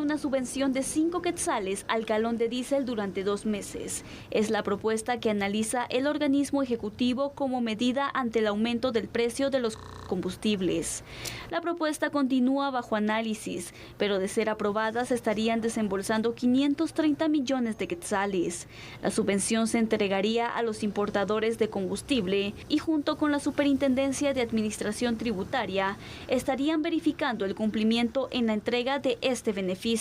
una subvención de 5 quetzales al galón de diésel durante 2 meses. Es la propuesta que analiza el organismo ejecutivo como medida ante el aumento del precio de los combustibles. La propuesta continúa bajo análisis, pero de ser aprobada se estarían desembolsando 530 millones de quetzales. La subvención se entregaría a los importadores de combustible y junto con la Superintendencia de Administración Tributaria estarían verificando el cumplimiento en la entrega de este beneficio.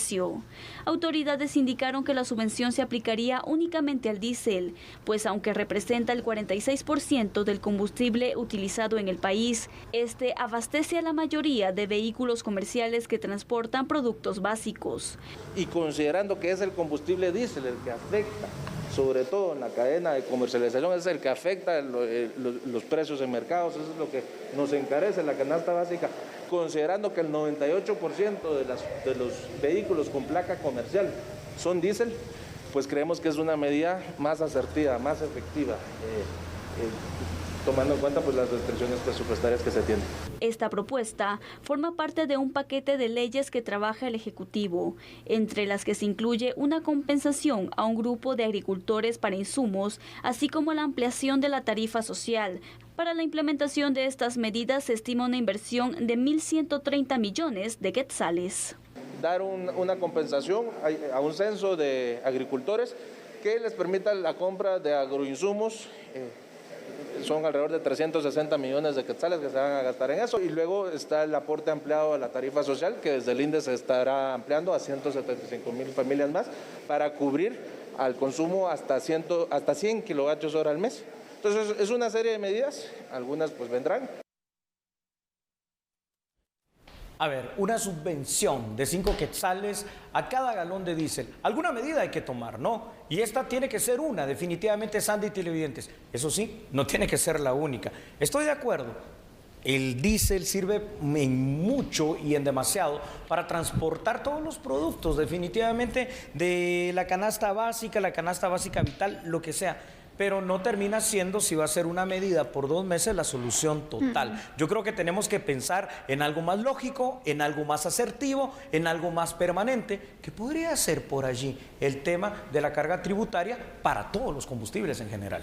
Autoridades indicaron que la subvención se aplicaría únicamente al diésel, pues aunque representa el 46% del combustible utilizado en el país, este abastece a la mayoría de vehículos comerciales que transportan productos básicos. Y considerando que es el combustible diésel el que afecta, sobre todo en la cadena de comercialización, es el que afecta los precios en mercados, eso es lo que nos encarece la canasta básica, considerando que el 98% de los vehículos con placa comercial son diésel, pues creemos que es una medida más asertiva, más efectiva, tomando en cuenta pues, las restricciones presupuestarias que se tienen. Esta propuesta forma parte de un paquete de leyes que trabaja el Ejecutivo, entre las que se incluye una compensación a un grupo de agricultores para insumos, así como la ampliación de la tarifa social. Para la implementación de estas medidas se estima una inversión de 1.130 millones de quetzales. Dar una compensación a un censo de agricultores que les permita la compra de agroinsumos. Son alrededor de 360 millones de quetzales que se van a gastar en eso, y luego está el aporte ampliado a la tarifa social que desde el INDE se estará ampliando a 175,000 familias más para cubrir al consumo hasta 100 kilovatios hora al mes. Entonces es una serie de medidas, algunas pues vendrán. A ver, una subvención de 5 quetzales a cada galón de diésel. Alguna medida hay que tomar, ¿no? Y esta tiene que ser una, definitivamente, Sandy y televidentes. Eso sí, no tiene que ser la única. Estoy de acuerdo. El diésel sirve en mucho y en demasiado para transportar todos los productos, definitivamente, de la canasta básica vital, lo que sea. Pero no termina siendo, si va a ser una medida por 2 meses, la solución total. Yo creo que tenemos que pensar en algo más lógico, en algo más asertivo, en algo más permanente, que podría ser por allí el tema de la carga tributaria para todos los combustibles en general.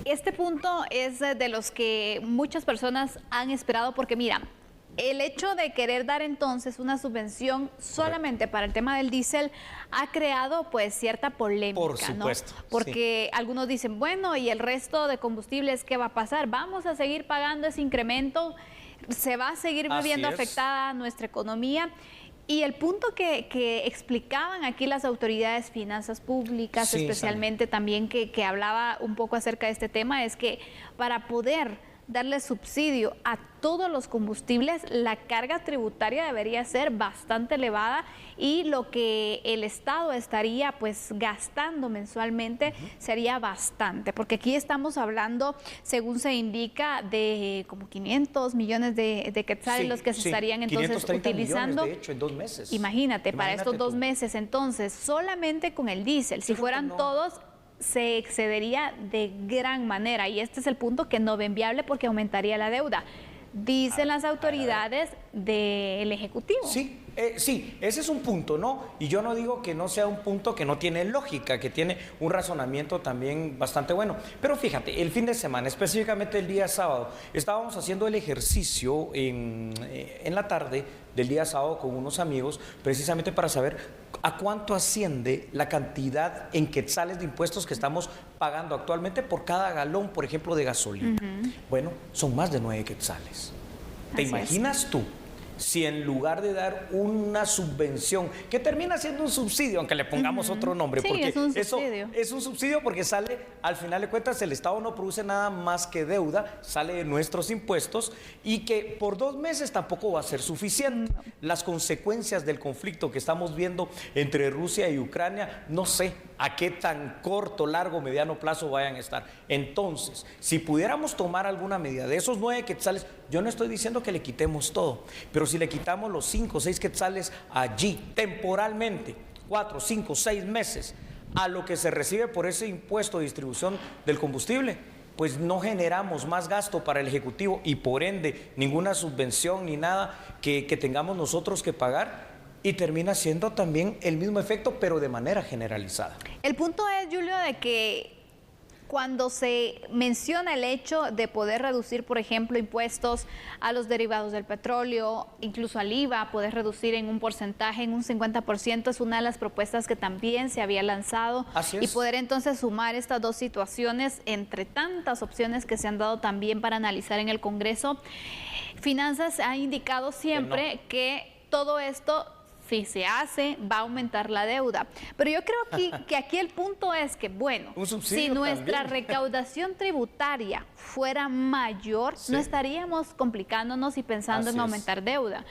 Este punto es de los que muchas personas han esperado, porque mira, el hecho de querer dar entonces una subvención solamente para el tema del diésel ha creado pues cierta polémica, por supuesto, ¿no? Porque algunos dicen, bueno, ¿y el resto de combustibles qué va a pasar? ¿Vamos a seguir pagando ese incremento? ¿Se va a seguir viendo afectada nuestra economía? Y el punto que explicaban aquí las autoridades, finanzas públicas, sí, especialmente también que hablaba un poco acerca de este tema, es que para poder darle subsidio a todos los combustibles, la carga tributaria debería ser bastante elevada, y lo que el Estado estaría pues gastando mensualmente sería bastante, porque aquí estamos hablando, según se indica, de como 500 millones de quetzales, los que se estarían entonces utilizando. Millones, de hecho, en 2 meses. Imagínate para estos 2 meses, entonces, solamente con el diésel, si fueran todos, se excedería de gran manera, y este es el punto que no ven viable porque aumentaría la deuda, dicen las autoridades del Ejecutivo. Sí, sí, ese es un punto, ¿no? Y yo no digo que no sea un punto que no tiene lógica, que tiene un razonamiento también bastante bueno. Pero fíjate, el fin de semana, específicamente el día sábado, estábamos haciendo el ejercicio en la tarde del día sábado con unos amigos, precisamente para saber a cuánto asciende la cantidad en quetzales de impuestos que estamos pagando actualmente por cada galón, por ejemplo, de gasolina. Bueno, son más de 9 quetzales. ¿Te imaginas tú si en lugar de dar una subvención, que termina siendo un subsidio, aunque le pongamos otro nombre, sí, porque es un eso subsidio. es un subsidio porque sale, al final de cuentas, el Estado no produce nada más que deuda, sale de nuestros impuestos, y que por 2 meses tampoco va a ser suficiente. Las consecuencias del conflicto que estamos viendo entre Rusia y Ucrania, no sé a qué tan corto, largo, mediano plazo vayan a estar. Entonces, si pudiéramos tomar alguna medida de esos 9 quetzales, yo no estoy diciendo que le quitemos todo, pero si le quitamos los 5 o 6 quetzales allí, temporalmente, 4, 5, 6 meses, a lo que se recibe por ese impuesto de distribución del combustible, pues no generamos más gasto para el Ejecutivo y por ende ninguna subvención ni nada que tengamos nosotros que pagar. y termina siendo también el mismo efecto, pero de manera generalizada. El punto es, Julio, de que cuando se menciona el hecho de poder reducir, por ejemplo, impuestos a los derivados del petróleo, incluso al IVA, poder reducir en un porcentaje, en un 50%, es una de las propuestas que también se había lanzado. Así es. Y poder entonces sumar estas dos situaciones entre tantas opciones que se han dado también para analizar en el Congreso. Finanzas ha indicado siempre que todo esto, si se hace, va a aumentar la deuda. Pero yo creo que aquí el punto es que, bueno, si nuestra recaudación tributaria fuera mayor, no estaríamos complicándonos y pensando en aumentar deuda.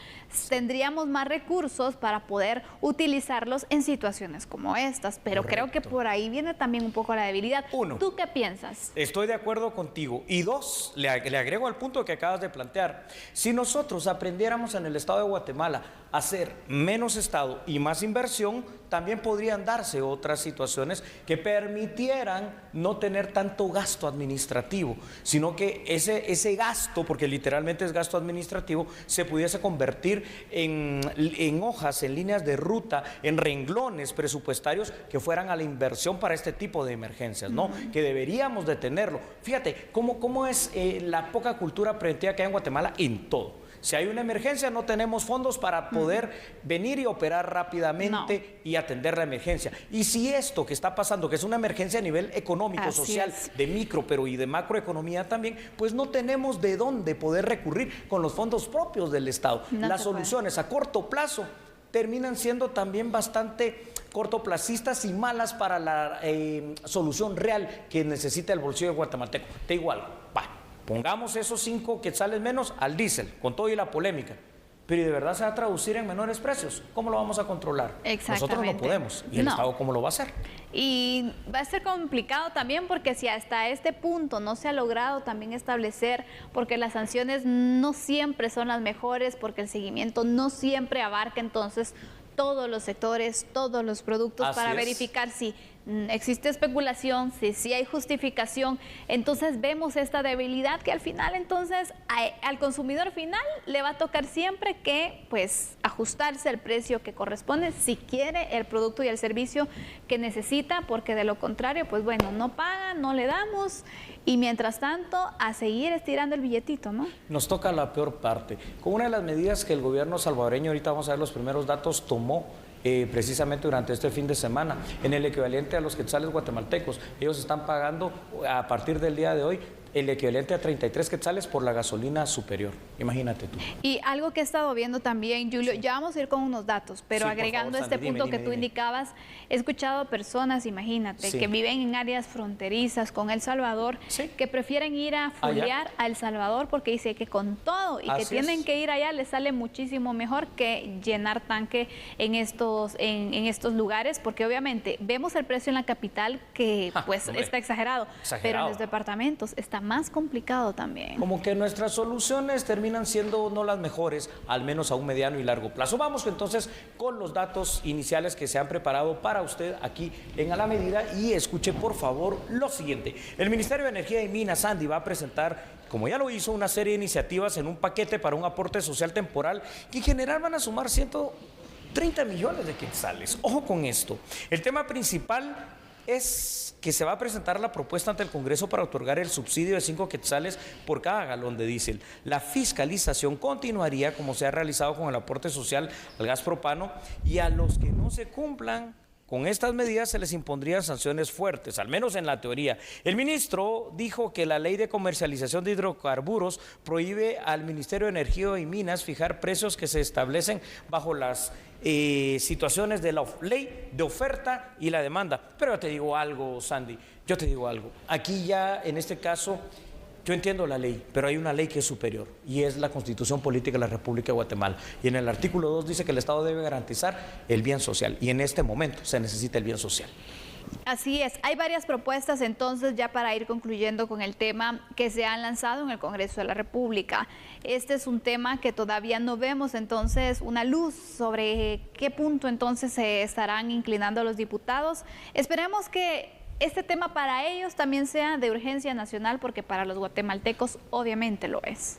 Tendríamos más recursos para poder utilizarlos en situaciones como estas. Pero creo que por ahí viene también un poco la debilidad. Uno, ¿tú qué piensas? Estoy de acuerdo contigo. Y dos, le agrego al punto que acabas de plantear. Si nosotros aprendiéramos en el estado de Guatemala a hacer menos Estado y más inversión, también podrían darse otras situaciones que permitieran no tener tanto gasto administrativo, sino que ese gasto, porque literalmente es gasto administrativo, se pudiese convertir en hojas, en líneas de ruta, en renglones presupuestarios que fueran a la inversión para este tipo de emergencias, ¿no? Que deberíamos de tenerlo. Fíjate cómo es la poca cultura preventiva que hay en Guatemala en todo. Si hay una emergencia, no tenemos fondos para poder venir y operar rápidamente y atender la emergencia. Y si esto que está pasando, que es una emergencia a nivel económico, social, de micro, pero y de macroeconomía también, pues no tenemos de dónde poder recurrir con los fondos propios del Estado. Las soluciones a corto plazo terminan siendo también bastante cortoplacistas y malas para la solución real que necesita el bolsillo de guatemalteco. Te digo algo, pongamos esos 5 quetzales menos al diésel, con todo y la polémica. Pero ¿y de verdad se va a traducir en menores precios? ¿Cómo lo vamos a controlar? Nosotros no podemos. ¿Y el Estado cómo lo va a hacer? Y va a ser complicado también porque si hasta este punto no se ha logrado también establecer, porque las sanciones no siempre son las mejores, porque el seguimiento no siempre abarca entonces todos los sectores, todos los productos para verificar si existe especulación, si hay justificación. Entonces vemos esta debilidad que al final entonces al consumidor final le va a tocar siempre que pues ajustarse al precio que corresponde si quiere el producto y el servicio que necesita, porque de lo contrario pues bueno, no paga, no le damos y mientras tanto a seguir estirando el billetito, ¿no? Nos toca la peor parte. Con una de las medidas que el gobierno salvadoreño, ahorita vamos a ver los primeros datos, tomó precisamente durante este fin de semana, en el equivalente a los quetzales guatemaltecos. Ellos están pagando a partir del día de hoy el equivalente a 33 quetzales por la gasolina superior. Imagínate tú. Y algo que he estado viendo también, Julio, ya vamos a ir con unos datos, pero agregando favor, Sandy, punto que tú indicabas, he escuchado personas, imagínate, que viven en áreas fronterizas con El Salvador, que prefieren ir a fulear a El Salvador porque dice que con todo y que tienen que ir allá les sale muchísimo mejor que llenar tanque en estos lugares, porque obviamente vemos el precio en la capital que pues está exagerado, pero en los departamentos está más complicado también. Como que nuestras soluciones terminan siendo no las mejores, al menos a un mediano y largo plazo. Vamos entonces con los datos iniciales que se han preparado para usted aquí en A la Medida y escuche por favor lo siguiente. El Ministerio de Energía y Minas, Sandy, va a presentar, como ya lo hizo, una serie de iniciativas en un paquete para un aporte social temporal que en general van a sumar 130 millones de quetzales. Ojo con esto. El tema principal es que se va a presentar la propuesta ante el Congreso para otorgar el subsidio de 5 quetzales por cada galón de diésel. La fiscalización continuaría como se ha realizado con el aporte social al gas propano y a los que no se cumplan con estas medidas se les impondrían sanciones fuertes, al menos en la teoría. El ministro dijo que la ley de comercialización de hidrocarburos prohíbe al Ministerio de Energía y Minas fijar precios que se establecen bajo las situaciones de la ley de oferta y la demanda. Pero yo te digo algo, Sandy, Aquí ya, en este caso, yo entiendo la ley, pero hay una ley que es superior y es la Constitución Política de la República de Guatemala. Y en el artículo 2 dice que el Estado debe garantizar el bien social y en este momento se necesita el bien social. Así es, hay varias propuestas entonces ya para ir concluyendo con el tema que se han lanzado en el Congreso de la República. Este es un tema que todavía no vemos entonces una luz sobre qué punto entonces se estarán inclinando los diputados. Esperemos que este tema para ellos también sea de urgencia nacional porque para los guatemaltecos obviamente lo es.